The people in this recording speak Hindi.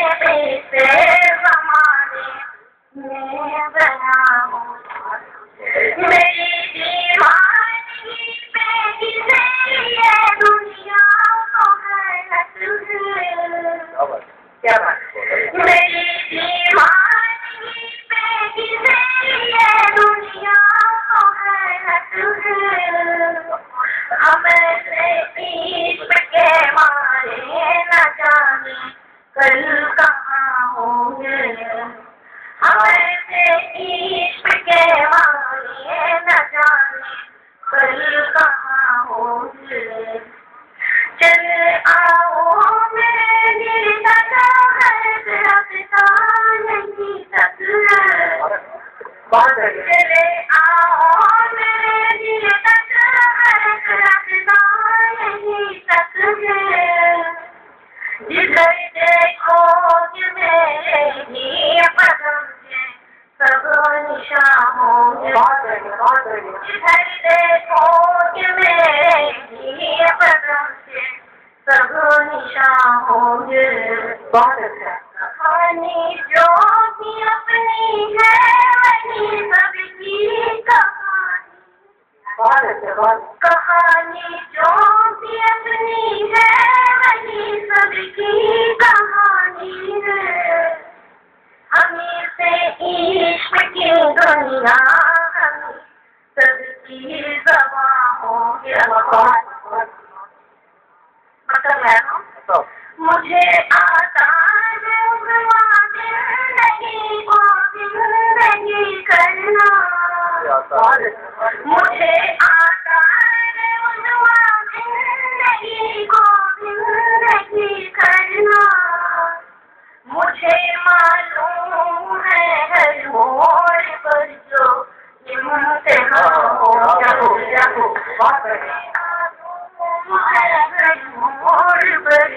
से ज़माने में बना हूँ। मेरी दीवानगी पे किसे ये दुनिया को हैरत है। क्या बात? मेरी दीवानगी पे किसे ये दुनिया को हैरत है। हमें से इश्क के मारे न जाने कल कहाँ होंगे। हमें से इश्क के मारे न जाने कल कहाँ होंगे। चल आओ मेरे दिल का हर रास्ता नहीं तक है। चले आओ मेरे दिल तक हर रास्ता नहीं तक है। जिधर देखो कि मेरे ही कदम से सब निशान होंगे। जिधर देखो कि मेरे ही कदम से सब निशान होंगे। कहानी जो भी अपनी है वही सबकी कहानी। कहानी जो भी अपनी है वही सबकी कहानी है। हमें से इश्क की दुनिया हमें सबकी ज़बां होंगे। मुझे आता है जिंदगी को जिंदगी करना। मुझे आता है जिंदगी को जिंदगी करना। मुझे मालूम है हर मोड़ पर जो इम्तिहान हो। मोड़ पर